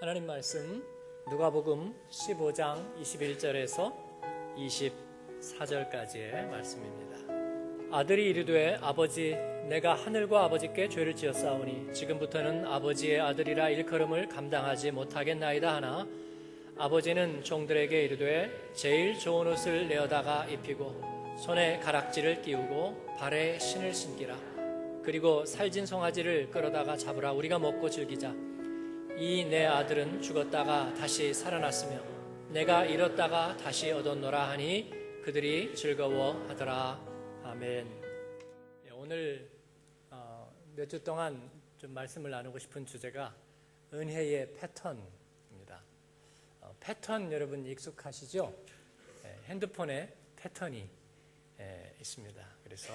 하나님 말씀 누가복음 15장 21절에서 24절까지의 말씀입니다. 아들이 이르되 아버지 내가 하늘과 아버지께 죄를 지었사오니 지금부터는 아버지의 아들이라 일컬음을 감당하지 못하겠나이다 하나 아버지는 종들에게 이르되 제일 좋은 옷을 내어다가 입히고 손에 가락지를 끼우고 발에 신을 신기라. 그리고 살진 송아지를 끌어다가 잡으라. 우리가 먹고 즐기자. 이 내 아들은 죽었다가 다시 살아났으며 내가 잃었다가 다시 얻었노라 하니 그들이 즐거워하더라. 아멘. 오늘 몇 주 동안 좀 말씀을 나누고 싶은 주제가 은혜의 패턴입니다. 패턴 여러분 익숙하시죠? 핸드폰에 패턴이 있습니다. 그래서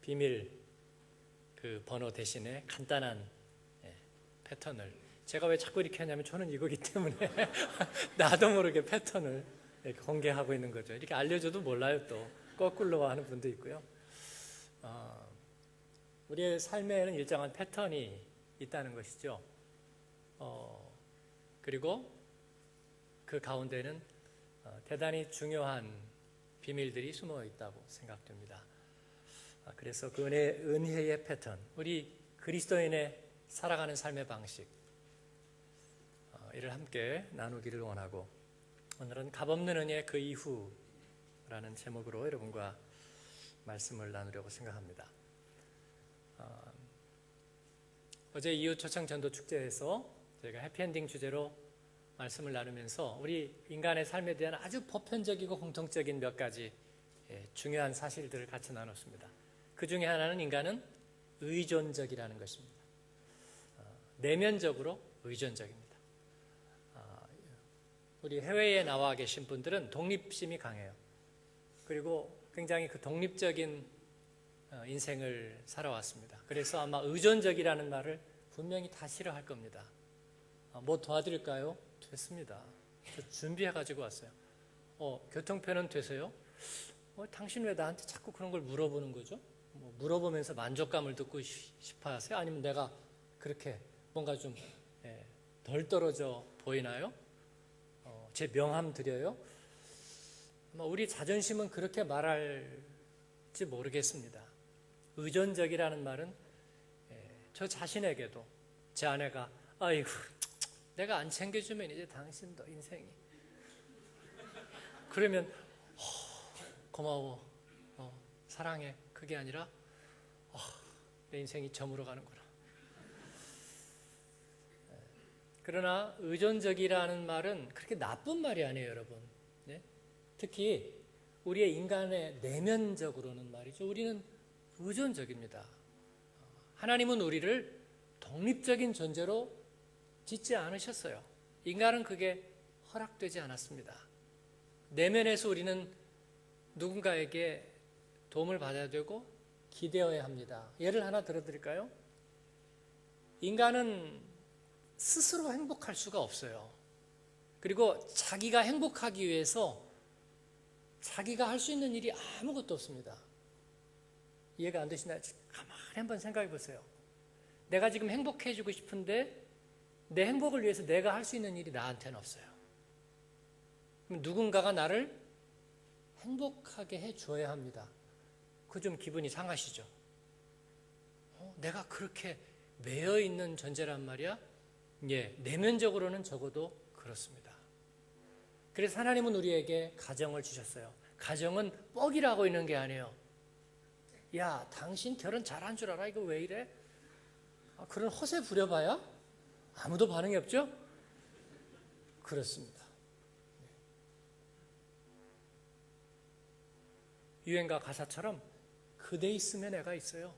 비밀 그 번호 대신에 간단한 패턴을 제가 왜 자꾸 이렇게 하냐면 저는 이거기 때문에 나도 모르게 패턴을 공개하고 있는 거죠. 이렇게 알려줘도 몰라요. 또 거꾸로 하는 분도 있고요. 우리의 삶에는 일정한 패턴이 있다는 것이죠. 그리고 그 가운데는 대단히 중요한 비밀들이 숨어 있다고 생각됩니다. 그래서 그 은혜의 패턴, 우리 그리스도인의 살아가는 삶의 방식, 이를 함께 나누기를 원하고 오늘은 값없는 은혜 그 이후라는 제목으로 여러분과 말씀을 나누려고 생각합니다. 어제 이웃 초청 전도 축제에서 저희가 해피엔딩 주제로 말씀을 나누면서 우리 인간의 삶에 대한 아주 보편적이고 공통적인 몇 가지 중요한 사실들을 같이 나눴습니다. 그 중에 하나는 인간은 의존적이라는 것입니다. 내면적으로 의존적입니다. 우리 해외에 나와 계신 분들은 독립심이 강해요. 그리고 굉장히 그 독립적인 인생을 살아왔습니다. 그래서 아마 의존적이라는 말을 분명히 다 싫어할 겁니다. 뭐 도와드릴까요? 됐습니다. 저 준비해가지고 왔어요. 교통편은 되세요? 당신 왜 나한테 자꾸 그런 걸 물어보는 거죠? 물어보면서 만족감을 듣고 싶어 하세요? 아니면 내가 그렇게 뭔가 좀 덜 떨어져 보이나요? 제 명함 드려요? 우리 자존심은 그렇게 말할지 모르겠습니다. 의존적이라는 말은 저 자신에게도 제 아내가 아이고 내가 안 챙겨주면 이제 당신도 인생이 그러면 고마워 사랑해 그게 아니라 내 인생이 저물어 가는구나. 그러나 의존적이라는 말은 그렇게 나쁜 말이 아니에요, 여러분. 네? 특히 우리의 인간의 내면적으로는 말이죠. 우리는 의존적입니다. 하나님은 우리를 독립적인 존재로 짓지 않으셨어요. 인간은 그게 허락되지 않았습니다. 내면에서 우리는 누군가에게 도움을 받아야 되고 기대어야 합니다. 예를 하나 들어드릴까요? 인간은 스스로 행복할 수가 없어요. 그리고 자기가 행복하기 위해서 자기가 할 수 있는 일이 아무것도 없습니다. 이해가 안 되시나요? 가만히 한번 생각해 보세요. 내가 지금 행복해지고 싶은데 내 행복을 위해서 내가 할 수 있는 일이 나한테는 없어요. 그럼 누군가가 나를 행복하게 해줘야 합니다. 그 좀 기분이 상하시죠? 내가 그렇게 매여 있는 존재란 말이야? 예, 내면적으로는 적어도 그렇습니다. 그래서 하나님은 우리에게 가정을 주셨어요. 가정은 뻑이라고 있는 게 아니에요. 야, 당신 결혼 잘한 줄 알아? 이거 왜 이래? 그런 허세 부려봐야 아무도 반응이 없죠? 그렇습니다. 유행가 가사처럼 그대 있으면 애가 있어요.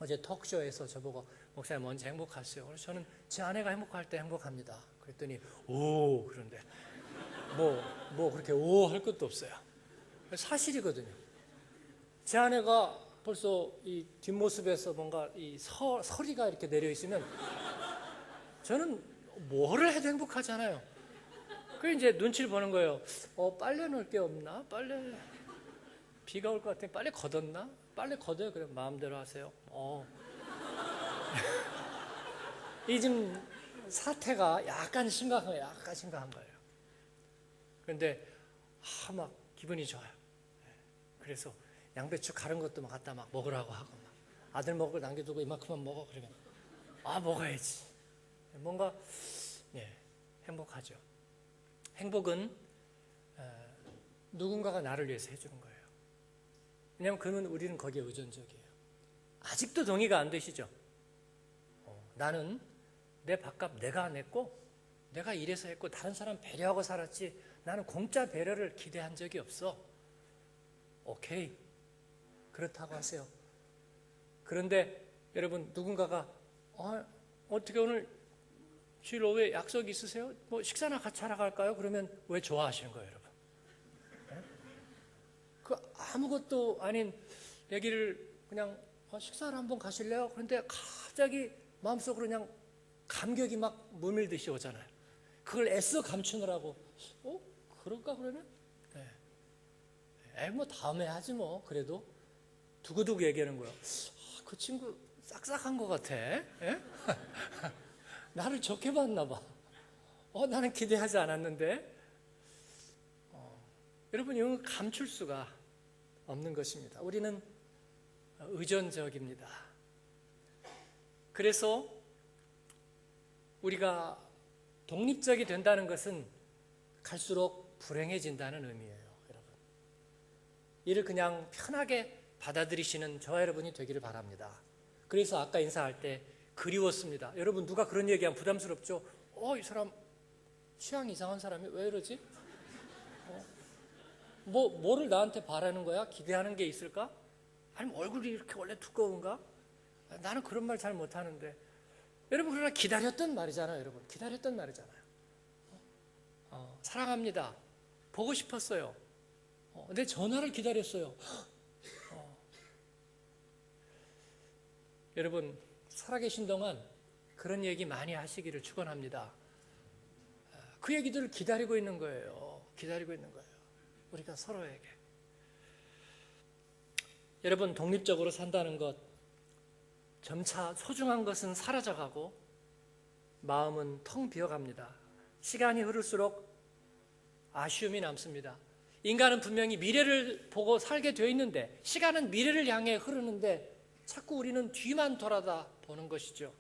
어제 톡쇼에서 저보고 목사님 언제 행복하세요? 그래서 저는 제 아내가 행복할 때 행복합니다. 그랬더니 오 그런데 뭐 그렇게 오 할 것도 없어요. 사실이거든요. 제 아내가 벌써 이 뒷모습에서 뭔가 이 서리가 이렇게 내려 있으면 저는 뭐를 해도 행복하잖아요. 그 이제 눈치를 보는 거예요. 빨래 넣을 게 없나? 빨래 비가 올 것 같으니 빨래 걷었나? 빨래 걷어요. 그래 마음대로 하세요. 이 지금 사태가 약간 심각한 거예요. 그런데 막 기분이 좋아요. 그래서 양배추 가른 것도 막 갖다 막 먹으라고 하고, 막 아들 먹을 걸 남겨두고 이만큼만 먹어. 그러면 먹어야지. 뭔가 행복하죠. 행복은 누군가가 나를 위해서 해주는 거예요. 왜냐하면 그는 우리는 거기에 의존적이에요. 아직도 동의가 안 되시죠? 나는 내 밥값 내가 냈고 내가 일해서 했고 다른 사람 배려하고 살았지 나는 공짜 배려를 기대한 적이 없어. 오케이, 그렇다고 하세요. 그런데 여러분, 누군가가 어떻게 오늘 주일 오후에 약속 있으세요? 뭐 식사나 같이 하러 갈까요? 그러면 왜 좋아하시는 거예요, 여러분? 네? 그 아무것도 아닌 얘기를 그냥 식사를 한번 가실래요? 그런데 갑자기 마음속으로 그냥 감격이 막 물밀듯이 오잖아요. 그걸 애써 감추느라고 그럴까 그러면? 뭐 다음에 하지 뭐. 그래도 두고두고 얘기하는 거야. 그 친구 싹싹한 것 같아. 나를 좋게 봤나 봐. 나는 기대하지 않았는데. 여러분, 이건 감출 수가 없는 것입니다. 우리는 의존적입니다. 그래서 우리가 독립적이 된다는 것은 갈수록 불행해진다는 의미예요, 여러분. 이를 그냥 편하게 받아들이시는 저와 여러분이 되기를 바랍니다. 그래서 아까 인사할 때 그리웠습니다. 여러분, 누가 그런 얘기하면 부담스럽죠? 이 사람 취향 이상한 사람이 왜 이러지? 뭐를 나한테 바라는 거야? 기대하는 게 있을까? 아니면 얼굴이 이렇게 원래 두꺼운가? 나는 그런 말 잘 못하는데. 여러분, 그러나 기다렸던 말이잖아요. 여러분, 기다렸던 말이잖아요. 사랑합니다. 보고 싶었어요. 내 전화를 기다렸어요. 여러분, 살아계신 동안 그런 얘기 많이 하시기를 축원합니다. 그 얘기들을 기다리고 있는 거예요. 기다리고 있는 거예요. 우리가 서로에게. 여러분, 독립적으로 산다는 것, 점차 소중한 것은 사라져가고 마음은 텅 비어갑니다. 시간이 흐를수록 아쉬움이 남습니다. 인간은 분명히 미래를 보고 살게 되어 있는데, 시간은 미래를 향해 흐르는데 자꾸 우리는 뒤만 돌아다 보는 것이죠.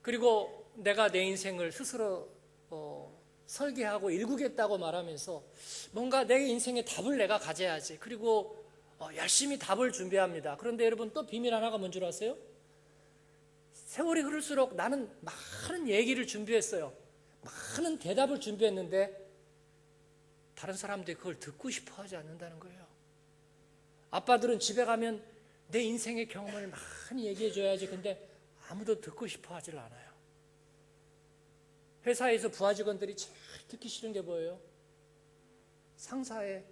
그리고 내가 내 인생을 스스로 설계하고 일구겠다고 말하면서 뭔가 내 인생의 답을 내가 가져야지. 그리고 열심히 답을 준비합니다. 그런데 여러분, 또 비밀 하나가 뭔 줄 아세요? 세월이 흐를수록 나는 많은 얘기를 준비했어요. 많은 대답을 준비했는데 다른 사람들이 그걸 듣고 싶어 하지 않는다는 거예요. 아빠들은 집에 가면 내 인생의 경험을 많이 얘기해 줘야지. 근데 아무도 듣고 싶어 하질 않아요. 회사에서 부하 직원들이 제일 듣기 싫은 게 뭐예요? 상사의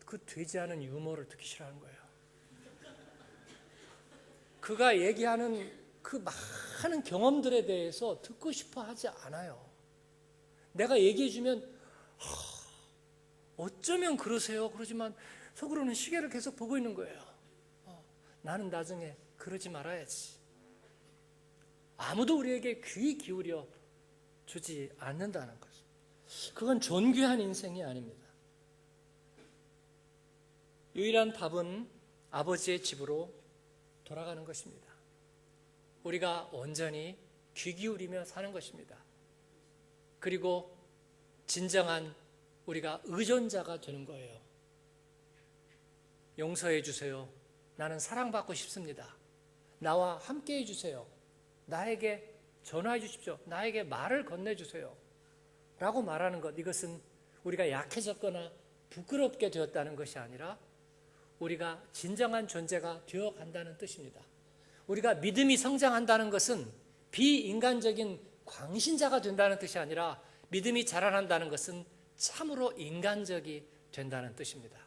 그 되지 않은 유머를 듣기 싫어하는 거예요. 그가 얘기하는 그 많은 경험들에 대해서 듣고 싶어 하지 않아요. 내가 얘기해주면 어쩌면 그러세요. 그러지만 속으로는 시계를 계속 보고 있는 거예요. 나는 나중에 그러지 말아야지. 아무도 우리에게 귀 기울여 주지 않는다는 것. 그건 존귀한 인생이 아닙니다. 유일한 답은 아버지의 집으로 돌아가는 것입니다. 우리가 온전히 귀 기울이며 사는 것입니다. 그리고 진정한 우리가 의존자가 되는 거예요. 용서해 주세요. 나는 사랑받고 싶습니다. 나와 함께 해주세요. 나에게 전화해 주십시오. 나에게 말을 건네주세요. 라고 말하는 것, 이것은 우리가 약해졌거나 부끄럽게 되었다는 것이 아니라 우리가 진정한 존재가 되어간다는 뜻입니다. 우리가 믿음이 성장한다는 것은 비인간적인 광신자가 된다는 뜻이 아니라 믿음이 자라난다는 것은 참으로 인간적이 된다는 뜻입니다.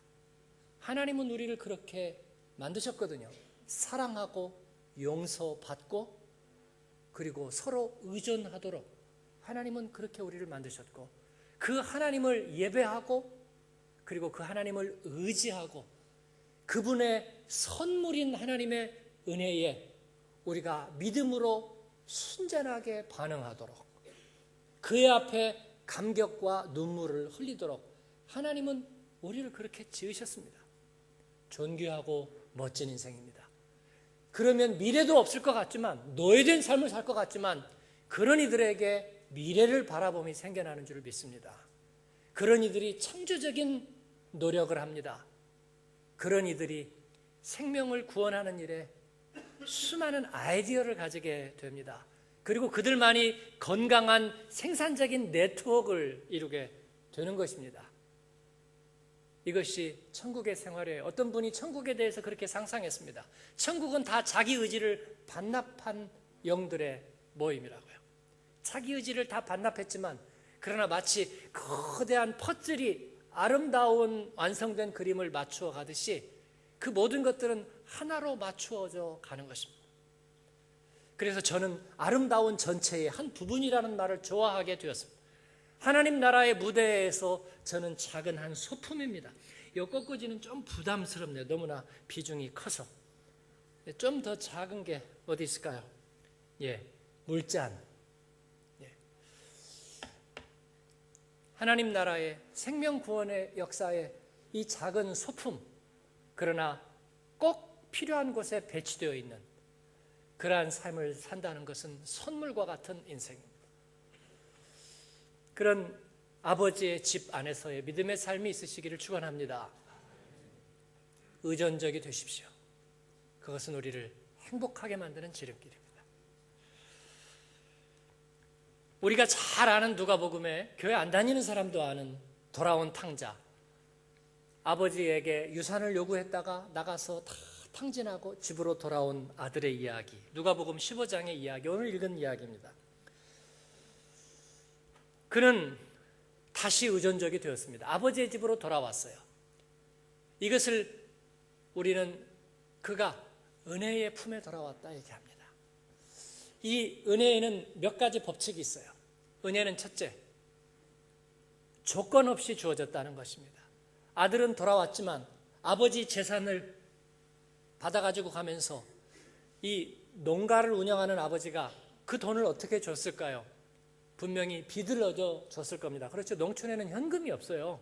하나님은 우리를 그렇게 만드셨거든요. 사랑하고 용서받고 그리고 서로 의존하도록 하나님은 그렇게 우리를 만드셨고, 그 하나님을 예배하고 그리고 그 하나님을 의지하고 그분의 선물인 하나님의 은혜에 우리가 믿음으로 순전하게 반응하도록, 그의 앞에 감격과 눈물을 흘리도록 하나님은 우리를 그렇게 지으셨습니다. 존귀하고 멋진 인생입니다. 그러면 미래도 없을 것 같지만, 노예된 삶을 살 것 같지만, 그런 이들에게 미래를 바라봄이 생겨나는 줄 믿습니다. 그런 이들이 창조적인 노력을 합니다. 그런 이들이 생명을 구원하는 일에 수많은 아이디어를 가지게 됩니다. 그리고 그들만이 건강한 생산적인 네트워크를 이루게 되는 것입니다. 이것이 천국의 생활이에요. 어떤 분이 천국에 대해서 그렇게 상상했습니다. 천국은 다 자기 의지를 반납한 영들의 모임이라고요. 자기 의지를 다 반납했지만, 그러나 마치 거대한 퍼즐이 아름다운 완성된 그림을 맞추어 가듯이 그 모든 것들은 하나로 맞추어져 가는 것입니다. 그래서 저는 아름다운 전체의 한 부분이라는 말을 좋아하게 되었습니다. 하나님 나라의 무대에서 저는 작은 한 소품입니다. 이 꺾어지는 좀 부담스럽네요. 너무나 비중이 커서. 좀 더 작은 게 어디 있을까요? 물잔. 하나님 나라의 생명 구원의 역사에 이 작은 소품, 그러나 꼭 필요한 곳에 배치되어 있는 그러한 삶을 산다는 것은 선물과 같은 인생입니다. 그런 아버지의 집 안에서의 믿음의 삶이 있으시기를 축원합니다. 의존적이 되십시오. 그것은 우리를 행복하게 만드는 지름길입니다. 우리가 잘 아는 누가복음에 교회 안 다니는 사람도 아는 돌아온 탕자, 아버지에게 유산을 요구했다가 나가서 다 탕진하고 집으로 돌아온 아들의 이야기, 누가복음 15장의 이야기, 오늘 읽은 이야기입니다. 그는 다시 의존적이 되었습니다. 아버지의 집으로 돌아왔어요. 이것을 우리는 그가 은혜의 품에 돌아왔다 얘기합니다. 이 은혜에는 몇 가지 법칙이 있어요. 은혜는 첫째, 조건 없이 주어졌다는 것입니다. 아들은 돌아왔지만 아버지 재산을 받아가지고 가면서 이 농가를 운영하는 아버지가 그 돈을 어떻게 줬을까요? 분명히 빚을 얻어 줬을 겁니다. 그렇죠. 농촌에는 현금이 없어요.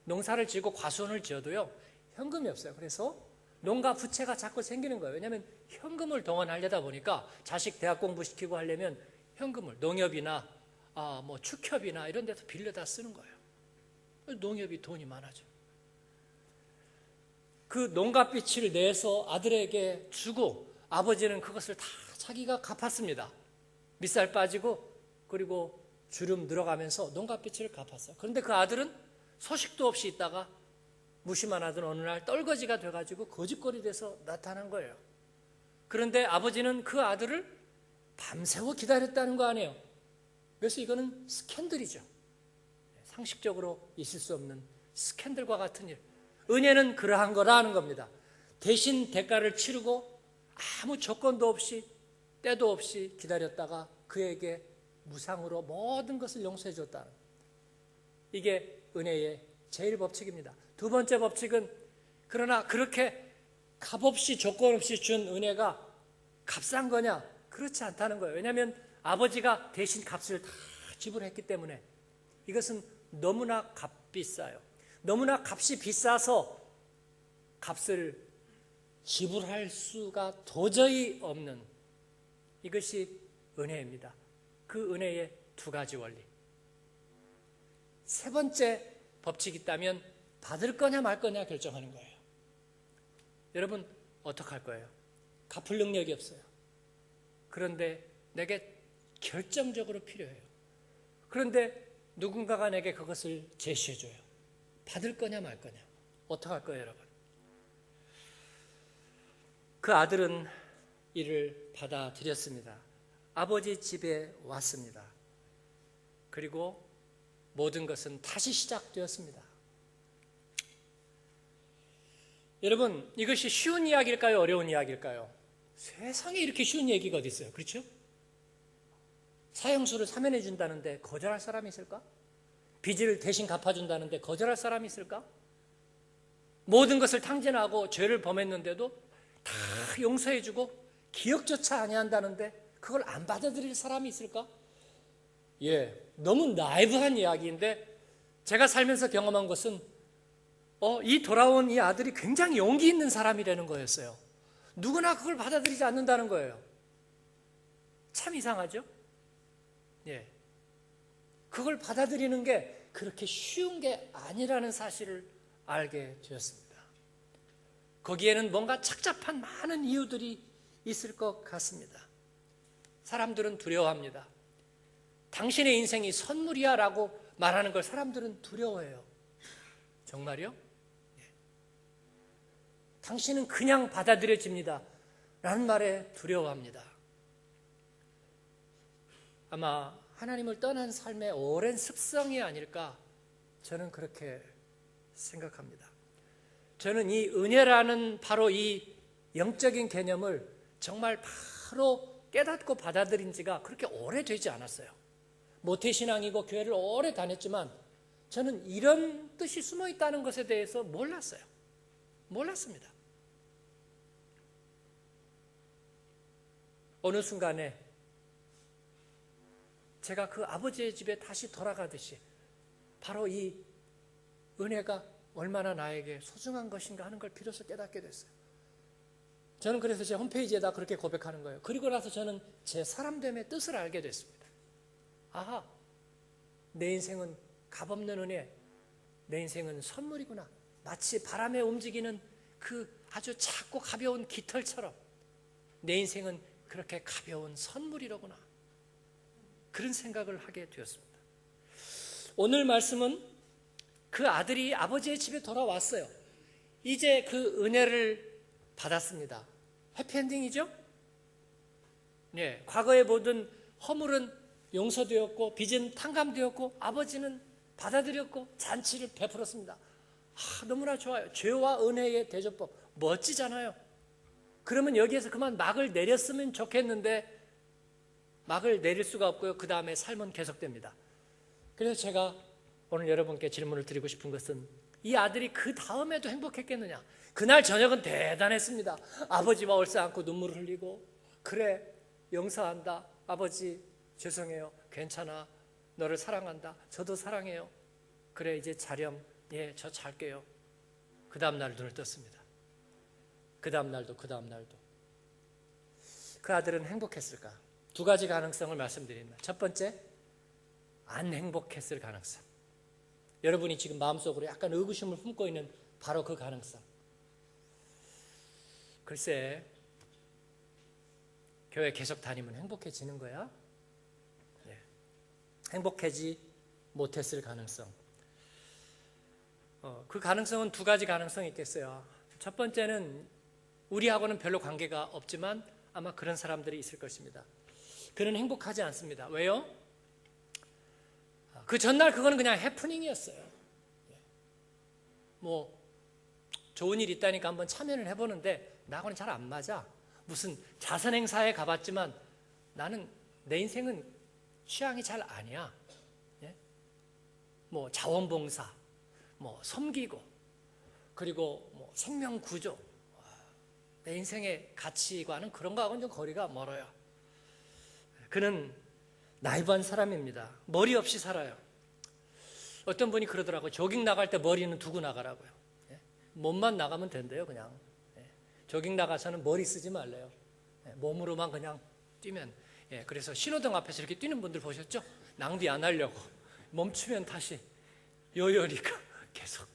농사를 지고 과수원을 지어도요, 현금이 없어요. 그래서 농가 부채가 자꾸 생기는 거예요. 왜냐하면 현금을 동원하려다 보니까 자식 대학 공부시키고 하려면 현금을 농협이나 축협이나 이런 데서 빌려다 쓰는 거예요. 농협이 돈이 많아져. 그 농가빚을 내서 아들에게 주고 아버지는 그것을 다 자기가 갚았습니다. 밑살 빠지고 그리고 주름 들어가면서 농가빚을 갚았어요. 그런데 그 아들은 소식도 없이 있다가 무심한 아들은 어느 날 떨거지가 돼가지고 거짓골이 돼서 나타난 거예요. 그런데 아버지는 그 아들을 밤새워 기다렸다는 거 아니에요. 그래서 이거는 스캔들이죠. 상식적으로 있을 수 없는 스캔들과 같은 일. 은혜는 그러한 거라는 겁니다. 대신 대가를 치르고 아무 조건도 없이 때도 없이 기다렸다가 그에게 무상으로 모든 것을 용서해 줬다는, 이게 은혜의 제일 법칙입니다. 두 번째 법칙은, 그러나 그렇게 값없이 조건 없이 준 은혜가 값싼 거냐? 그렇지 않다는 거예요. 왜냐하면 아버지가 대신 값을 다 지불했기 때문에 이것은 너무나 값비싸요. 너무나 값이 비싸서 값을 지불할 수가 도저히 없는, 이것이 은혜입니다. 그 은혜의 두 가지 원리. 세 번째 법칙이 있다면 받을 거냐 말 거냐 결정하는 거예요. 여러분 어떻게 할 거예요? 갚을 능력이 없어요. 그런데 내게 결정적으로 필요해요. 그런데 누군가가 내게 그것을 제시해줘요. 받을 거냐 말 거냐. 어떻게 할 거예요, 여러분? 그 아들은 이를 받아들였습니다. 아버지 집에 왔습니다. 그리고 모든 것은 다시 시작되었습니다. 여러분, 이것이 쉬운 이야기일까요? 어려운 이야기일까요? 세상에 이렇게 쉬운 얘기가 어디 있어요? 그렇죠? 사형수를 사면해 준다는데 거절할 사람이 있을까? 빚을 대신 갚아준다는데 거절할 사람이 있을까? 모든 것을 탕진하고 죄를 범했는데도 다 용서해주고 기억조차 아니한다는데 그걸 안 받아들일 사람이 있을까? 너무 나이브한 이야기인데 제가 살면서 경험한 것은 이 돌아온 이 아들이 굉장히 용기 있는 사람이라는 거였어요. 누구나 그걸 받아들이지 않는다는 거예요. 참 이상하죠? 그걸 받아들이는 게 그렇게 쉬운 게 아니라는 사실을 알게 되었습니다. 거기에는 뭔가 착잡한 많은 이유들이 있을 것 같습니다. 사람들은 두려워합니다. 당신의 인생이 선물이야 라고 말하는 걸 사람들은 두려워해요. 정말요? 당신은 그냥 받아들여집니다 라는 말에 두려워합니다. 아마 하나님을 떠난 삶의 오랜 습성이 아닐까 저는 그렇게 생각합니다. 저는 이 은혜라는 바로 이 영적인 개념을 정말 바로 깨닫고 받아들인 지가 그렇게 오래되지 않았어요. 모태신앙이고 교회를 오래 다녔지만 저는 이런 뜻이 숨어 있다는 것에 대해서 몰랐습니다. 어느 순간에 제가 그 아버지의 집에 다시 돌아가듯이 바로 이 은혜가 얼마나 나에게 소중한 것인가 하는 걸 비로소 깨닫게 됐어요. 저는 그래서 제 홈페이지에다 그렇게 고백하는 거예요. 그리고 나서 저는 제 사람됨의 뜻을 알게 됐습니다. 아하, 내 인생은 값없는 은혜, 내 인생은 선물이구나. 마치 바람에 움직이는 그 아주 작고 가벼운 깃털처럼 내 인생은 그렇게 가벼운 선물이로구나. 그런 생각을 하게 되었습니다. 오늘 말씀은 그 아들이 아버지의 집에 돌아왔어요. 이제 그 은혜를 받았습니다. 해피엔딩이죠? 과거의 모든 허물은 용서되었고 빚은 탕감되었고 아버지는 받아들였고 잔치를 베풀었습니다. 너무나 좋아요. 죄와 은혜의 대조법 멋지잖아요. 그러면 여기에서 그만 막을 내렸으면 좋겠는데 막을 내릴 수가 없고요. 그 다음에 삶은 계속됩니다. 그래서 제가 오늘 여러분께 질문을 드리고 싶은 것은 이 아들이 그 다음에도 행복했겠느냐? 그날 저녁은 대단했습니다. 아버지와 얼싸안고 눈물을 흘리고 그래 용서한다. 아버지 죄송해요. 괜찮아. 너를 사랑한다. 저도 사랑해요. 그래 이제 자렴. 저 잘게요. 그 다음 날 눈을 떴습니다. 그 다음 날도 그 아들은 행복했을까? 두 가지 가능성을 말씀드립니다. 첫 번째, 안 행복했을 가능성. 여러분이 지금 마음속으로 약간 의구심을 품고 있는 바로 그 가능성. 글쎄, 교회 계속 다니면 행복해지는 거야? 행복하지 못했을 가능성. 그 가능성은 두 가지 가능성이 있겠어요. 첫 번째는 우리하고는 별로 관계가 없지만 아마 그런 사람들이 있을 것입니다. 그는 행복하지 않습니다. 왜요? 그 전날 그거는 그냥 해프닝이었어요. 좋은 일 있다니까 한번 참여를 해보는데 나하고는 잘 안 맞아. 무슨 자선행사에 가봤지만 나는 내 인생은 취향이 잘 아니야. 자원봉사, 섬기고, 그리고 생명구조. 내 인생의 가치관은 그런 거하고는 좀 거리가 멀어요. 그는 나이브한 사람입니다. 머리 없이 살아요. 어떤 분이 그러더라고요. 조깅 나갈 때 머리는 두고 나가라고요. 몸만 나가면 된대요, 그냥. 조깅 나가서는 머리 쓰지 말래요. 몸으로만 그냥 뛰면. 그래서 신호등 앞에서 이렇게 뛰는 분들 보셨죠? 낭비 안 하려고. 멈추면 다시 요요니까 계속.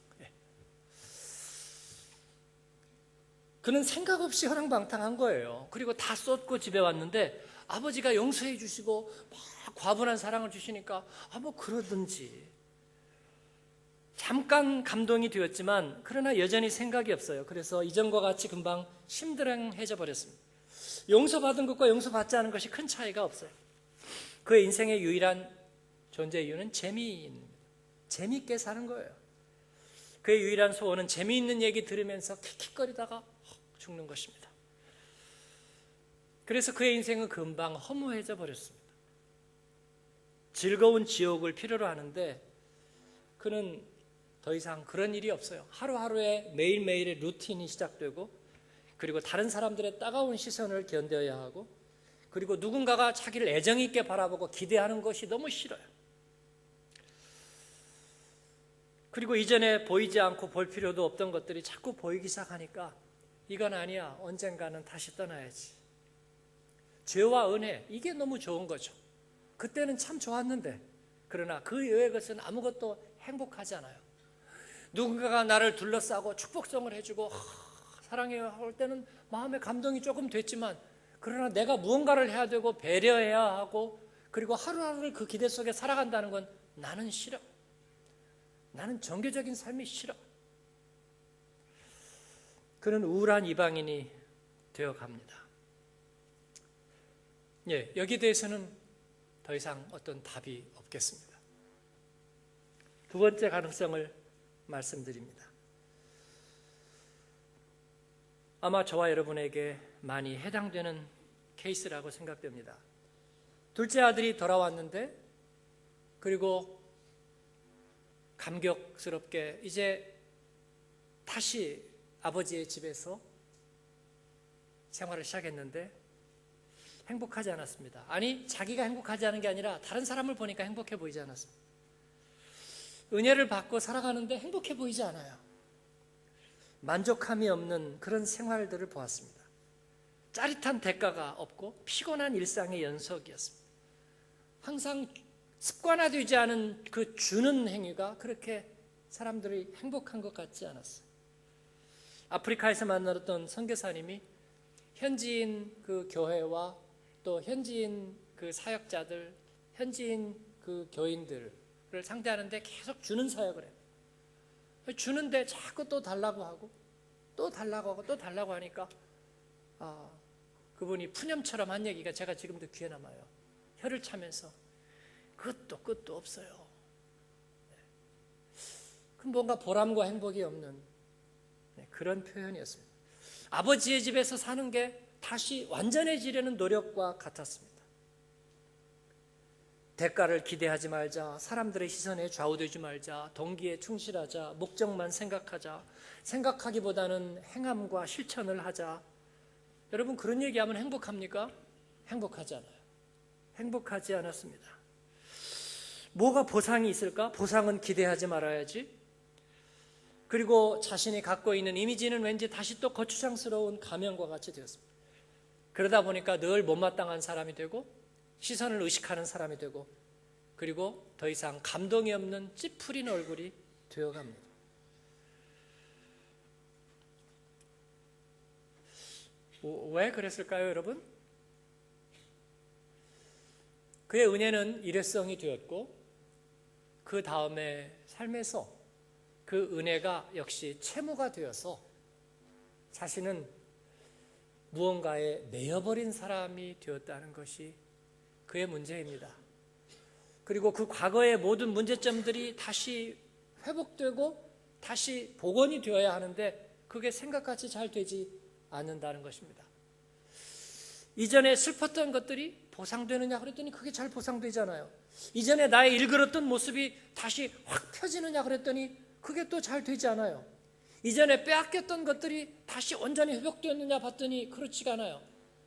그는 생각 없이 허랑방탕한 거예요. 그리고 다 쏟고 집에 왔는데 아버지가 용서해 주시고 막 과분한 사랑을 주시니까 그러든지. 잠깐 감동이 되었지만 그러나 여전히 생각이 없어요. 그래서 이전과 같이 금방 심드렁해져 버렸습니다. 용서받은 것과 용서받지 않은 것이 큰 차이가 없어요. 그의 인생의 유일한 존재 이유는 재미있게 사는 거예요. 그의 유일한 소원은 재미있는 얘기 들으면서 킥킥거리다가 죽는 것입니다. 그래서 그의 인생은 금방 허무해져 버렸습니다. 즐거운 지옥을 필요로 하는데 그는 더 이상 그런 일이 없어요. 하루하루의 매일매일의 루틴이 시작되고 그리고 다른 사람들의 따가운 시선을 견뎌야 하고 그리고 누군가가 자기를 애정 있게 바라보고 기대하는 것이 너무 싫어요. 그리고 이전에 보이지 않고 볼 필요도 없던 것들이 자꾸 보이기 시작하니까 이건 아니야. 언젠가는 다시 떠나야지. 죄와 은혜, 이게 너무 좋은 거죠. 그때는 참 좋았는데, 그러나 그 이외의 것은 아무것도 행복하지 않아요. 누군가가 나를 둘러싸고 축복성을 해주고 사랑해요 할 때는 마음의 감동이 조금 됐지만, 그러나 내가 무언가를 해야 되고 배려해야 하고 그리고 하루하루를 그 기대 속에 살아간다는 건 나는 싫어. 나는 정교적인 삶이 싫어. 그는 우울한 이방인이 되어갑니다. 예, 여기에 대해서는 더 이상 어떤 답이 없겠습니다. 두 번째 가능성을 말씀드립니다. 아마 저와 여러분에게 많이 해당되는 케이스라고 생각됩니다. 둘째 아들이 돌아왔는데, 그리고 감격스럽게 이제 다시 아버지의 집에서 생활을 시작했는데 행복하지 않았습니다. 아니, 자기가 행복하지 않은 게 아니라 다른 사람을 보니까 행복해 보이지 않았습니다. 은혜를 받고 살아가는데 행복해 보이지 않아요. 만족함이 없는 그런 생활들을 보았습니다. 짜릿한 대가가 없고 피곤한 일상의 연속이었습니다. 항상 습관화되지 않은 그 주는 행위가 그렇게 사람들이 행복한 것 같지 않았어요. 아프리카에서 만났던 선교사님이 현지인 그 교회와 또 현지인 그 사역자들, 현지인 그 교인들을 상대하는데 계속 주는 사역을 해요. 주는데 자꾸 또 달라고 하고 또 달라고 하고 또 달라고 하니까 그분이 푸념처럼 한 얘기가 제가 지금도 귀에 남아요. 혀를 차면서 끝도 없어요. 그 뭔가 보람과 행복이 없는 그런 표현이었습니다. 아버지의 집에서 사는 게 다시 완전해지려는 노력과 같았습니다. 대가를 기대하지 말자, 사람들의 시선에 좌우되지 말자, 동기에 충실하자, 목적만 생각하자, 생각하기보다는 행함과 실천을 하자. 여러분, 그런 얘기하면 행복합니까? 행복하지 않아요. 행복하지 않았습니다. 뭐가 보상이 있을까? 보상은 기대하지 말아야지. 그리고 자신이 갖고 있는 이미지는 왠지 다시 또 거추장스러운 가면과 같이 되었습니다. 그러다 보니까 늘 못마땅한 사람이 되고 시선을 의식하는 사람이 되고, 그리고 더 이상 감동이 없는 찌푸린 얼굴이 되어갑니다. 왜 그랬을까요, 여러분? 그의 은혜는 일회성이 되었고, 그 다음에 삶에서 그 은혜가 역시 채무가 되어서 자신은 무언가에 매여버린 사람이 되었다는 것이 그의 문제입니다. 그리고 그 과거의 모든 문제점들이 다시 회복되고 다시 복원이 되어야 하는데 그게 생각같이 잘 되지 않는다는 것입니다. 이전에 슬펐던 것들이 보상되느냐 그랬더니 그게 잘 보상되잖아요. 이전에 나의 일그렀던 모습이 다시 확 펴지느냐 그랬더니 그게 또 잘 되지 않아요. 이전에 빼앗겼던 것들이 다시 온전히 회복되었느냐 봤더니 그렇지가 않아요.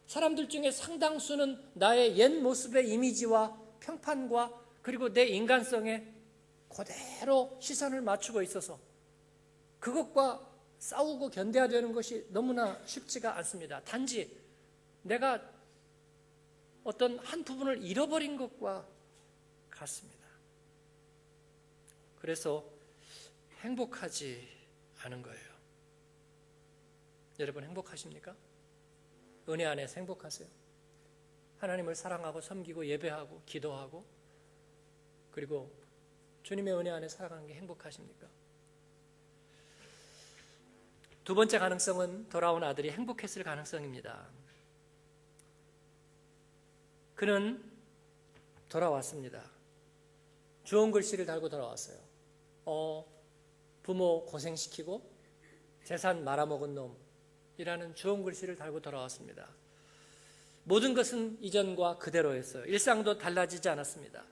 사람들 중에 상당수는 나의 옛 모습의 이미지와 평판과 그리고 내 인간성에 그대로 시선을 맞추고 있어서 그것과 싸우고 견뎌야 되는 것이 너무나 쉽지가 않습니다. 단지 내가 어떤 한 부분을 잃어버린 것과 같습니다. 그래서 행복하지 않은 거예요. 여러분, 행복하십니까? 은혜 안에서 행복하세요? 하나님을 사랑하고 섬기고 예배하고 기도하고 그리고 주님의 은혜 안에 살아가는 게 행복하십니까? 두 번째 가능성은 돌아온 아들이 행복했을 가능성입니다. 그는 돌아왔습니다. 좋은 글씨를 달고 돌아왔어요. 부모 고생시키고 재산 말아먹은 놈이라는 좋은 글씨를 달고 돌아왔습니다. 모든 것은 이전과 그대로였어요. 일상도 달라지지 않았습니다.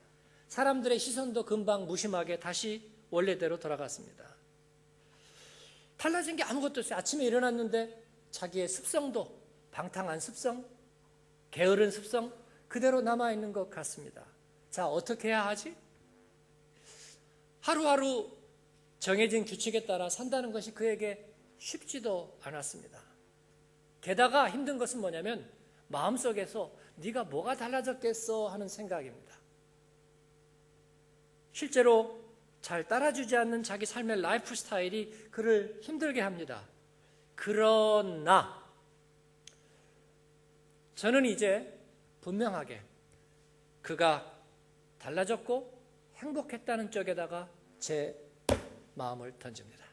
사람들의 시선도 금방 무심하게 다시 원래대로 돌아갔습니다. 달라진 게 아무것도 없어요. 아침에 일어났는데 자기의 습성도 방탕한 습성, 게으른 습성 그대로 남아있는 것 같습니다. 자, 어떻게 해야 하지? 하루하루 정해진 규칙에 따라 산다는 것이 그에게 쉽지도 않았습니다. 게다가 힘든 것은 뭐냐면 마음속에서 네가 뭐가 달라졌겠어 하는 생각입니다. 실제로 잘 따라주지 않는 자기 삶의 라이프 스타일이 그를 힘들게 합니다. 그러나 저는 이제 분명하게 그가 달라졌고 행복했다는 쪽에다가 제 마음을 던집니다.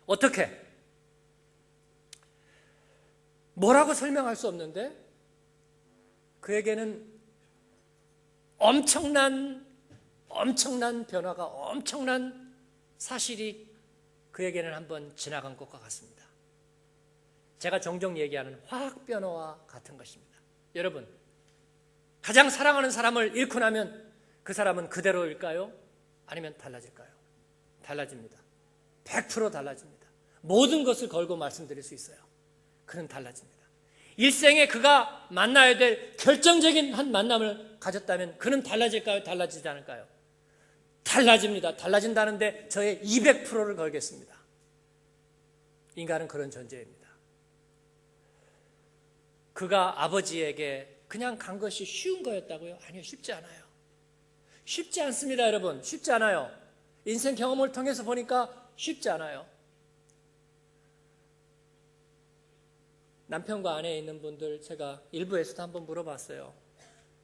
어떻게? 뭐라고 설명할 수 없는데 그에게는 엄청난 변화가, 엄청난 사실이 그에게는 한번 지나간 것과 같습니다. 제가 종종 얘기하는 화학 변화와 같은 것입니다. 여러분, 가장 사랑하는 사람을 잃고 나면 그 사람은 그대로일까요? 아니면 달라질까요? 달라집니다. 100% 달라집니다. 모든 것을 걸고 말씀드릴 수 있어요. 그는 달라집니다. 일생에 그가 만나야 될 결정적인 한 만남을 가졌다면 그는 달라질까요? 달라지지 않을까요? 달라집니다. 달라진다는데 저의 200%를 걸겠습니다. 인간은 그런 존재입니다. 그가 아버지에게 그냥 간 것이 쉬운 거였다고요? 아니요, 쉽지 않아요. 쉽지 않습니다, 여러분. 쉽지 않아요. 인생 경험을 통해서 보니까 쉽지 않아요. 남편과 아내에 있는 분들 제가 일부에서도 한번 물어봤어요.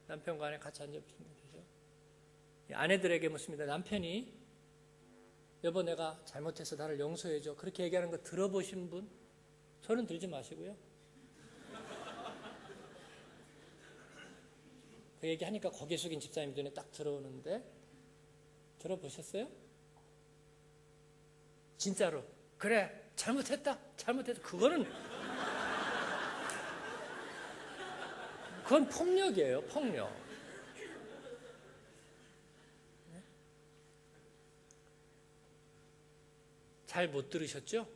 남편과 아내 같이 앉아보시면 되죠. 아내들에게 묻습니다. 남편이 여보 내가 잘못해서 나를 용서해줘. 그렇게 얘기하는 거 들어보신 분? 손은 들지 마시고요. 그 얘기하니까 고개 숙인 집사님 눈에 딱 들어오는데 들어보셨어요? 진짜로 그래 잘못했다 그거는 그건 폭력이에요. 폭력. 잘 못 들으셨죠?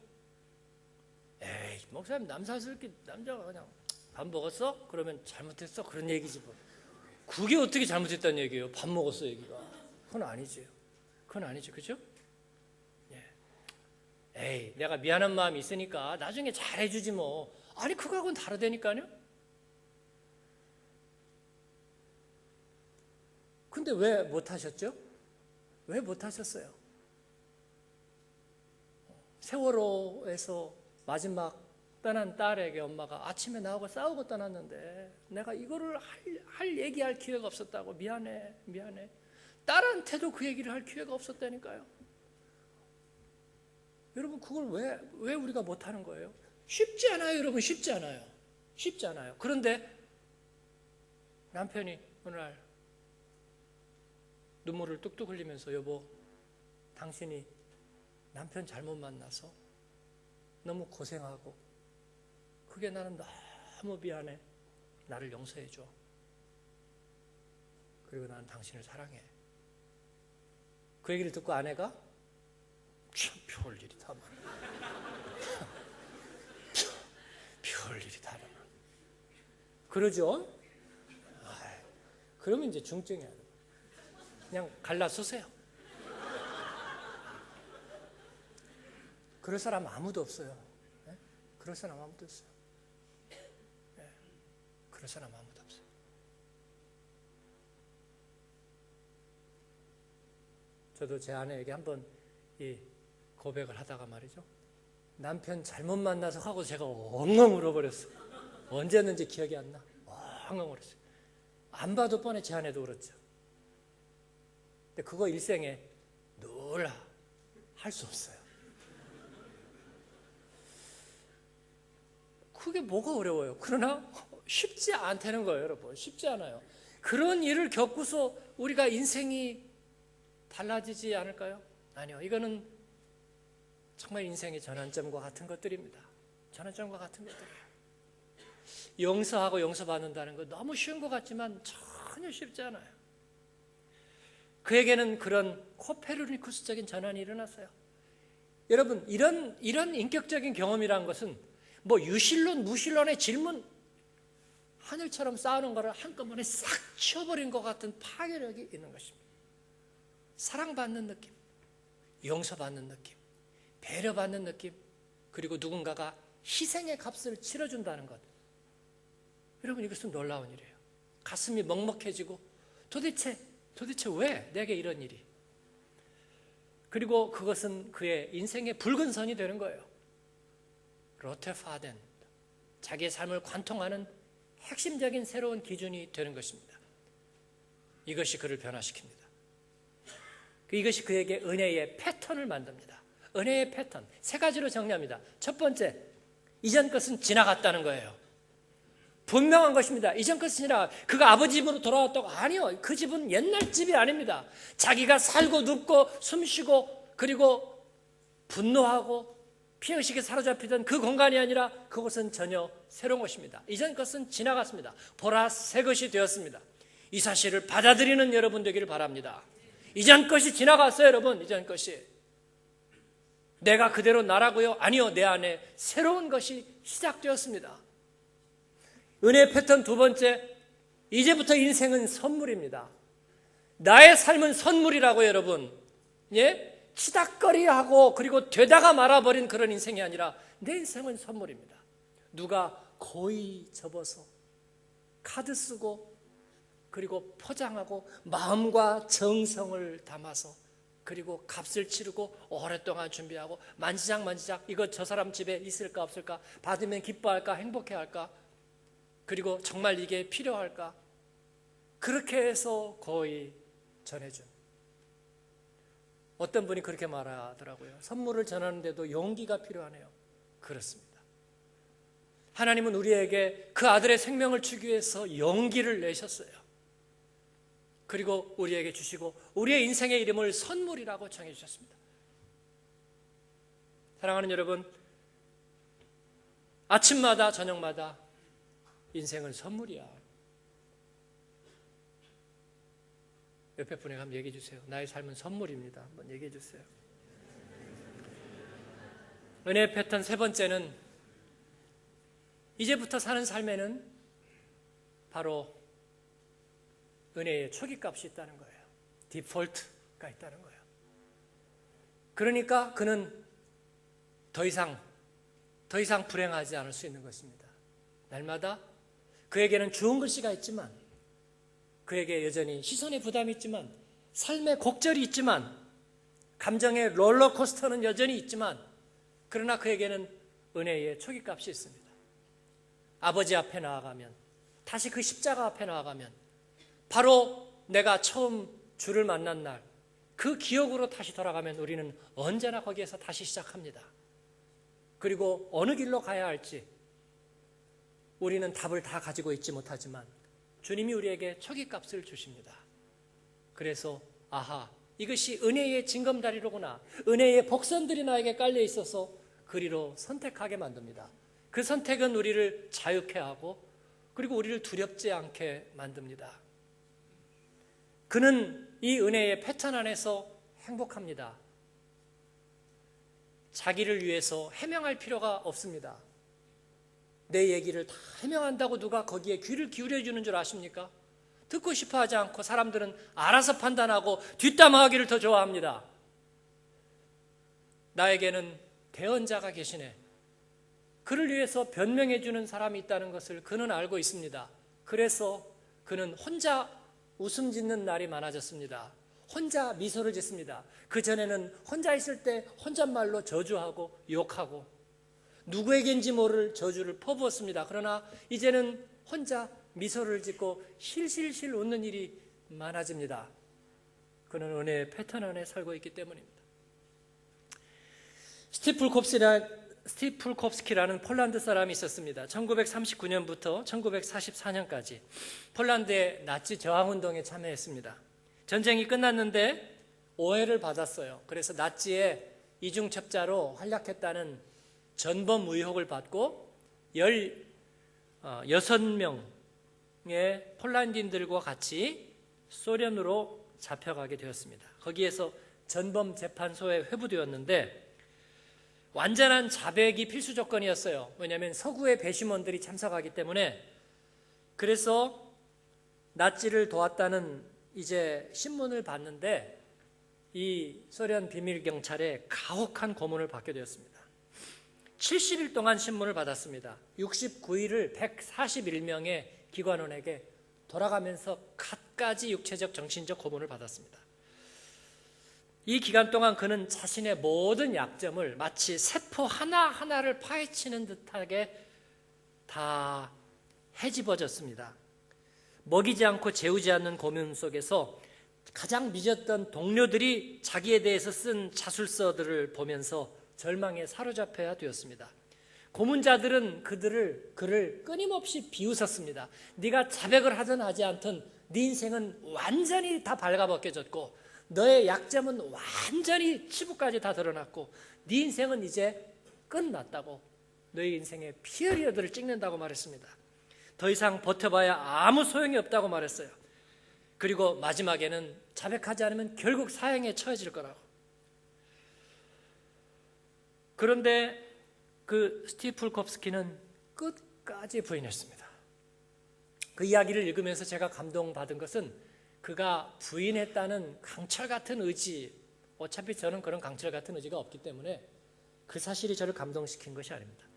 에이 목사님 남사스럽게 남자가 그냥 밥 먹었어? 그러면 잘못했어? 그런 얘기지 뭐. 그게 어떻게 잘못했다는 얘기예요? 밥 먹었어 얘기가. 그건 아니죠. 그건 아니죠. 그죠? 예. 에이 내가 미안한 마음이 있으니까 나중에 잘해주지 뭐. 아니 그거하고는 다르다니까요. 근데 왜 못하셨죠? 왜 못하셨어요? 세월호에서 마지막 떠난 딸에게 엄마가 아침에 나하고 싸우고 떠났는데 내가 이거를 얘기할 기회가 없었다고 미안해. 딸한테도 그 얘기를 할 기회가 없었다니까요. 여러분 그걸 왜 우리가 못하는 거예요? 쉽지 않아요. 여러분 쉽지 않아요. 그런데 남편이 어느 날 눈물을 뚝뚝 흘리면서 여보 당신이 남편 잘못 만나서 너무 고생하고 그게 나는 너무 미안해. 나를 용서해줘. 그리고 나는 당신을 사랑해. 그 얘기를 듣고 아내가 참 별일이 다 많아. 별일이 다 많아. 그러죠? 그러면 이제 중증이야. 그냥 갈라서세요. 그럴 사람 아무도 없어요. 네? 그럴 사람 아무도 없어요. 네. 그럴 사람 아무도 없어요. 저도 제 아내에게 한번 이 고백을 하다가 말이죠. 남편 잘못 만나서 하고 제가 엉엉 울어버렸어요. 언제였는지 기억이 안 나. 엉엉 울었어요. 안 봐도 뻔해 제 아내도 울었죠. 근데 그거 일생에 늘 할 수 없어요. 그게 뭐가 어려워요? 그러나 쉽지 않다는 거예요, 여러분. 쉽지 않아요. 그런 일을 겪고서 우리가 인생이 달라지지 않을까요? 아니요. 이거는 정말 인생의 전환점과 같은 것들입니다. 전환점과 같은 것들이에요. 용서하고 용서받는다는 거 너무 쉬운 것 같지만 전혀 쉽지 않아요. 그에게는 그런 코페르니쿠스적인 전환이 일어났어요. 여러분, 이런 인격적인 경험이라는 것은 뭐 유실론, 무실론의 질문 하늘처럼 쌓아놓은 것을 한꺼번에 싹 치워버린 것 같은 파괴력이 있는 것입니다. 사랑받는 느낌, 용서받는 느낌, 배려받는 느낌, 그리고 누군가가 희생의 값을 치러준다는 것. 여러분, 이것은 놀라운 일이에요. 가슴이 먹먹해지고 도대체 왜 내게 이런 일이? 그리고 그것은 그의 인생의 붉은 선이 되는 거예요. 로테파덴, 자기의 삶을 관통하는 핵심적인 새로운 기준이 되는 것입니다. 이것이 그를 변화시킵니다. 이것이 그에게 은혜의 패턴을 만듭니다. 은혜의 패턴, 세 가지로 정리합니다. 첫 번째, 이전 것은 지나갔다는 거예요. 분명한 것입니다. 이전 것은 지나가. 그가 아버지 집으로 돌아왔다고? 아니요. 그 집은 옛날 집이 아닙니다. 자기가 살고 눕고 숨쉬고 그리고 분노하고 피해의식에 사로잡히던 그 공간이 아니라 그곳은 전혀 새로운 것입니다. 이전 것은 지나갔습니다. 보라, 새 것이 되었습니다. 이 사실을 받아들이는 여러분 되기를 바랍니다. 이전 것이 지나갔어요, 여러분. 이전 것이. 내가 그대로 나라고요? 아니요. 내 안에 새로운 것이 시작되었습니다. 은혜의 패턴 두 번째, 이제부터 인생은 선물입니다. 나의 삶은 선물이라고요, 여러분. 예? 치닥거리하고 그리고 되다가 말아버린 그런 인생이 아니라 내 인생은 선물입니다. 누가 고이 접어서 카드 쓰고 그리고 포장하고 마음과 정성을 담아서 그리고 값을 치르고 오랫동안 준비하고 만지작 이거 저 사람 집에 있을까 없을까, 받으면 기뻐할까 행복해할까, 그리고 정말 이게 필요할까, 그렇게 해서 거의 전해준. 어떤 분이 그렇게 말하더라고요. 선물을 전하는데도 용기가 필요하네요. 그렇습니다. 하나님은 우리에게 그 아들의 생명을 주기 위해서 용기를 내셨어요. 그리고 우리에게 주시고 우리의 인생의 이름을 선물이라고 정해 주셨습니다. 사랑하는 여러분, 아침마다 저녁마다 인생은 선물이야. 옆에 분에게 한번 얘기해 주세요. 나의 삶은 선물입니다. 한번 얘기해 주세요. 은혜의 패턴 세 번째는, 이제부터 사는 삶에는 바로 은혜의 초기값이 있다는 거예요. 디폴트가 있다는 거예요. 그러니까 그는 더 이상 불행하지 않을 수 있는 것입니다. 날마다 그에게는 좋은 글씨가 있지만, 그에게 여전히 시선의 부담이 있지만, 삶의 곡절이 있지만, 감정의 롤러코스터는 여전히 있지만, 그러나 그에게는 은혜의 초기값이 있습니다. 아버지 앞에 나아가면, 다시 그 십자가 앞에 나아가면, 바로 내가 처음 주를 만난 날, 그 기억으로 다시 돌아가면 우리는 언제나 거기에서 다시 시작합니다. 그리고 어느 길로 가야 할지 우리는 답을 다 가지고 있지 못하지만 주님이 우리에게 초기값을 주십니다. 그래서 아하, 이것이 은혜의 징검다리로구나, 은혜의 복선들이 나에게 깔려 있어서 그리로 선택하게 만듭니다. 그 선택은 우리를 자유케 하고 그리고 우리를 두렵지 않게 만듭니다. 그는 이 은혜의 패턴 안에서 행복합니다. 자기를 위해서 해명할 필요가 없습니다. 내 얘기를 다 해명한다고 누가 거기에 귀를 기울여 주는 줄 아십니까? 듣고 싶어 하지 않고 사람들은 알아서 판단하고 뒷담화하기를 더 좋아합니다. 나에게는 대언자가 계시네. 그를 위해서 변명해 주는 사람이 있다는 것을 그는 알고 있습니다. 그래서 그는 혼자 웃음 짓는 날이 많아졌습니다. 혼자 미소를 짓습니다. 그전에는 혼자 있을 때 혼잣말로 저주하고 욕하고 누구에게인지 모를 저주를 퍼부었습니다. 그러나 이제는 혼자 미소를 짓고 실실실 웃는 일이 많아집니다. 그는 은혜의 패턴 안에 살고 있기 때문입니다. 스티플콥스키라는 폴란드 사람이 있었습니다. 1939년부터 1944년까지 폴란드의 나치 저항운동에 참여했습니다. 전쟁이 끝났는데 오해를 받았어요. 그래서 나치의 이중첩자로 활약했다는 전범 의혹을 받고 16명의 폴란드인들과 같이 소련으로 잡혀가게 되었습니다. 거기에서 전범 재판소에 회부되었는데 완전한 자백이 필수 조건이었어요. 왜냐하면 서구의 배심원들이 참석하기 때문에 그래서 낫지를 도왔다는 이제 신문을 봤는데 이 소련 비밀경찰에 가혹한 고문을 받게 되었습니다. 70일 동안 신문을 받았습니다. 69일을 141명의 기관원에게 돌아가면서 갖가지 육체적 정신적 고문을 받았습니다. 이 기간 동안 그는 자신의 모든 약점을 마치 세포 하나하나를 파헤치는 듯하게 다 헤집어졌습니다. 먹이지 않고 재우지 않는 고문 속에서 가장 믿었던 동료들이 자기에 대해서 쓴 자술서들을 보면서 절망에 사로잡혀야 되었습니다. 고문자들은 그를 끊임없이 비웃었습니다. 네가 자백을 하든 하지 않든 네 인생은 완전히 다 발가벗겨졌고 너의 약점은 완전히 치부까지 다 드러났고 네 인생은 이제 끝났다고, 너의 인생에 피어리어드를 찍는다고 말했습니다. 더 이상 버텨봐야 아무 소용이 없다고 말했어요. 그리고 마지막에는 자백하지 않으면 결국 사형에 처해질 거라고. 그런데 그 스티플콥스키는 끝까지 부인했습니다. 그 이야기를 읽으면서 제가 감동받은 것은 그가 부인했다는 강철 같은 의지, 어차피 저는 그런 강철 같은 의지가 없기 때문에 그 사실이 저를 감동시킨 것이 아닙니다.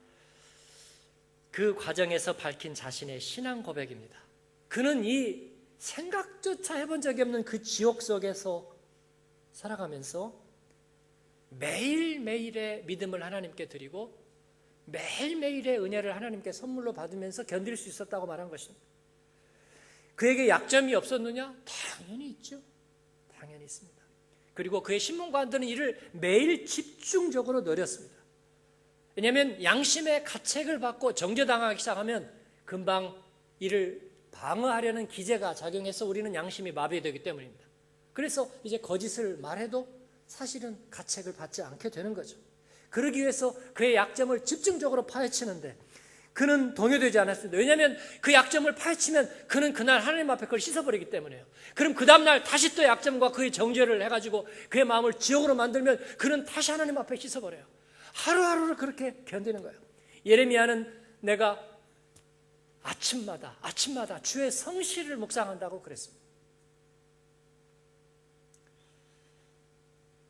그 과정에서 밝힌 자신의 신앙 고백입니다. 그는 이 생각조차 해본 적이 없는 그 지옥 속에서 살아가면서 매일매일의 믿음을 하나님께 드리고 매일매일의 은혜를 하나님께 선물로 받으면서 견딜 수 있었다고 말한 것입니다. 그에게 약점이 없었느냐? 당연히 있죠. 당연히 있습니다. 그리고 그의 신문관들은 이를 매일 집중적으로 노렸습니다. 왜냐하면 양심의 가책을 받고 정죄당하기 시작하면 금방 이를 방어하려는 기제가 작용해서 우리는 양심이 마비되기 때문입니다. 그래서 이제 거짓을 말해도 사실은 가책을 받지 않게 되는 거죠. 그러기 위해서 그의 약점을 집중적으로 파헤치는데 그는 동요되지 않았습니다. 왜냐하면 그 약점을 파헤치면 그는 그날 하나님 앞에 그걸 씻어버리기 때문에요. 그럼 그 다음날 다시 또 약점과 그의 정죄를 해가지고 그의 마음을 지옥으로 만들면 그는 다시 하나님 앞에 씻어버려요. 하루하루를 그렇게 견디는 거예요. 예레미야는 내가 아침마다 주의 성실을 묵상한다고 그랬습니다.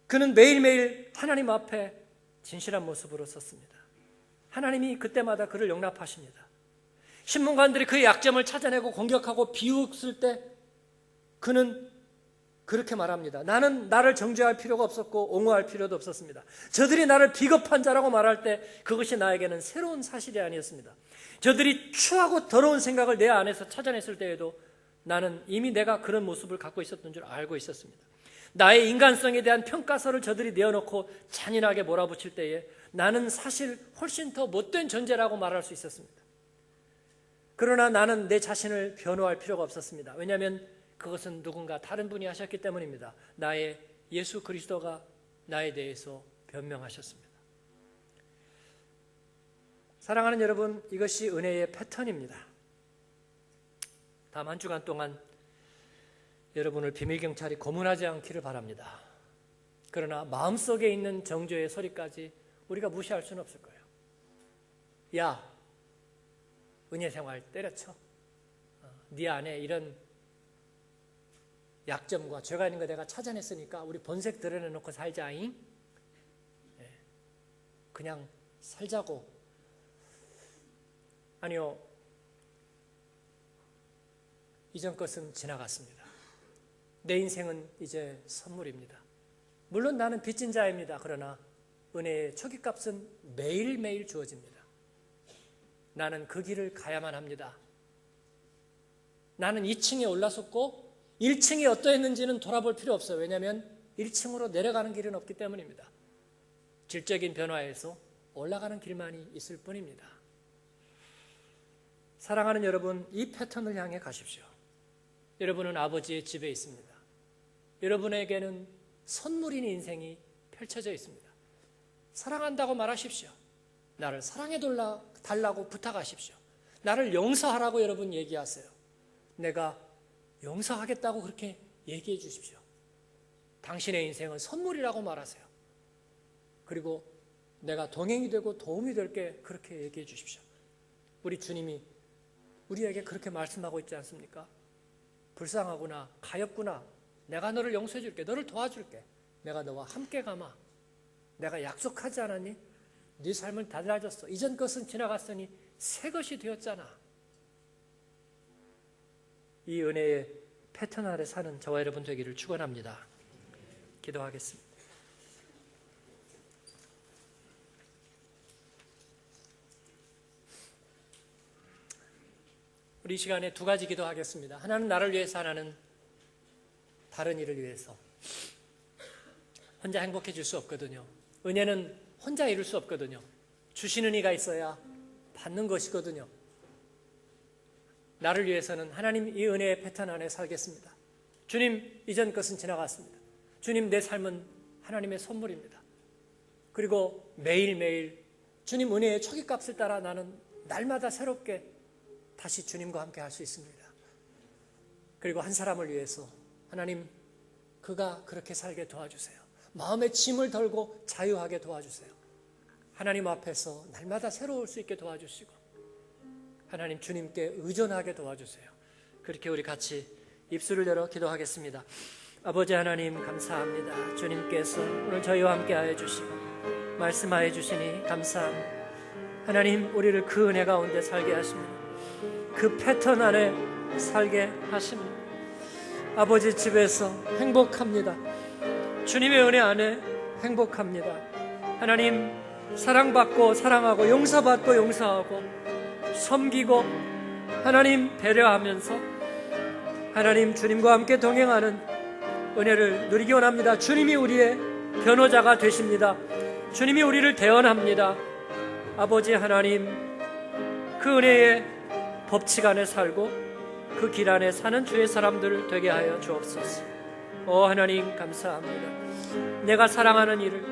그는 매일매일 하나님 앞에 진실한 모습으로 섰습니다. 하나님이 그때마다 그를 용납하십니다. 신문관들이 그의 약점을 찾아내고 공격하고 비웃을 때 그는 그렇게 말합니다. 나는 나를 정죄할 필요가 없었고 옹호할 필요도 없었습니다. 저들이 나를 비겁한 자라고 말할 때 그것이 나에게는 새로운 사실이 아니었습니다. 저들이 추하고 더러운 생각을 내 안에서 찾아냈을 때에도 나는 이미 내가 그런 모습을 갖고 있었던 줄 알고 있었습니다. 나의 인간성에 대한 평가서를 저들이 내어놓고 잔인하게 몰아붙일 때에 나는 사실 훨씬 더 못된 존재라고 말할 수 있었습니다. 그러나 나는 내 자신을 변호할 필요가 없었습니다. 왜냐하면 그것은 누군가 다른 분이 하셨기 때문입니다. 나의 예수 그리스도가 나에 대해서 변명하셨습니다. 사랑하는 여러분, 이것이 은혜의 패턴입니다. 다음 한 주간 동안 여러분을 비밀경찰이 고문하지 않기를 바랍니다. 그러나 마음속에 있는 정죄의 소리까지 우리가 무시할 수는 없을 거예요. 야, 은혜생활 때려쳐. 네 안에 이런 약점과 죄가 있는 거 내가 찾아냈으니까 우리 본색 드러내놓고 살자잉. 그냥 살자고. 아니요, 이전 것은 지나갔습니다. 내 인생은 이제 선물입니다. 물론 나는 빚진 자입니다. 그러나 은혜의 초기값은 매일매일 주어집니다. 나는 그 길을 가야만 합니다. 나는 2층에 올라섰고 1층이 어떠했는지는 돌아볼 필요 없어요. 왜냐하면 1층으로 내려가는 길은 없기 때문입니다. 질적인 변화에서 올라가는 길만이 있을 뿐입니다. 사랑하는 여러분, 이 패턴을 향해 가십시오. 여러분은 아버지의 집에 있습니다. 여러분에게는 선물인 인생이 펼쳐져 있습니다. 사랑한다고 말하십시오. 나를 사랑해 달라고 부탁하십시오. 나를 용서하라고 여러분 얘기하세요. 내가 용서하겠다고 그렇게 얘기해 주십시오. 당신의 인생은 선물이라고 말하세요. 그리고 내가 동행이 되고 도움이 될게 그렇게 얘기해 주십시오. 우리 주님이 우리에게 그렇게 말씀하고 있지 않습니까? 불쌍하구나, 가엾구나, 내가 너를 용서해 줄게, 너를 도와줄게, 내가 너와 함께 가마, 내가 약속하지 않았니? 네 삶은 달라졌어, 이전 것은 지나갔으니 새 것이 되었잖아. 이 은혜의 패턴 아래 사는 저와 여러분 되기를 축원합니다. 기도하겠습니다. 우리 이 시간에 두 가지 기도하겠습니다. 하나는 나를 위해서, 하나는 다른 이를 위해서. 혼자 행복해질 수 없거든요. 은혜는 혼자 이룰 수 없거든요. 주시는 이가 있어야 받는 것이거든요. 나를 위해서는 하나님 이 은혜의 패턴 안에 살겠습니다. 주님, 이전 것은 지나갔습니다. 주님, 내 삶은 하나님의 선물입니다. 그리고 매일매일 주님 은혜의 초기값을 따라 나는 날마다 새롭게 다시 주님과 함께 할 수 있습니다. 그리고 한 사람을 위해서 하나님, 그가 그렇게 살게 도와주세요. 마음의 짐을 덜고 자유하게 도와주세요. 하나님 앞에서 날마다 새로울 수 있게 도와주시고 하나님 주님께 의존하게 도와주세요. 그렇게 우리 같이 입술을 열어 기도하겠습니다. 아버지 하나님, 감사합니다. 주님께서 오늘 저희와 함께 하여 주시고 말씀하여 주시니 감사합니다. 하나님, 우리를 그 은혜 가운데 살게 하십니다. 그 패턴 안에 살게 하십니다. 아버지 집에서 행복합니다. 주님의 은혜 안에 행복합니다. 하나님, 사랑받고 사랑하고 용서받고 용서하고 섬기고 하나님 배려하면서 하나님 주님과 함께 동행하는 은혜를 누리기 원합니다. 주님이 우리의 변호자가 되십니다. 주님이 우리를 대언합니다. 아버지 하나님, 그 은혜의 법칙 안에 살고 그 길 안에 사는 주의 사람들 되게 하여 주옵소서. 오 하나님, 감사합니다. 내가 사랑하는 일을,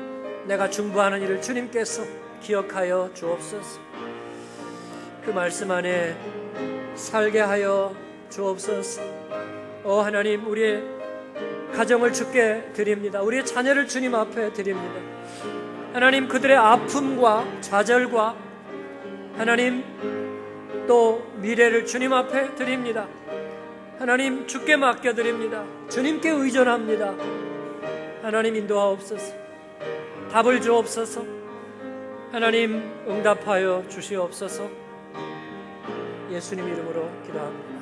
내가 중보하는 일을 주님께서 기억하여 주옵소서. 그 말씀 안에 살게 하여 주옵소서. 오 하나님, 우리의 가정을 주께 드립니다. 우리의 자녀를 주님 앞에 드립니다. 하나님, 그들의 아픔과 좌절과 하나님 또 미래를 주님 앞에 드립니다. 하나님, 주께 맡겨드립니다. 주님께 의존합니다. 하나님, 인도하옵소서. 답을 주옵소서. 하나님, 응답하여 주시옵소서. 예수님 이름으로 기도합니다.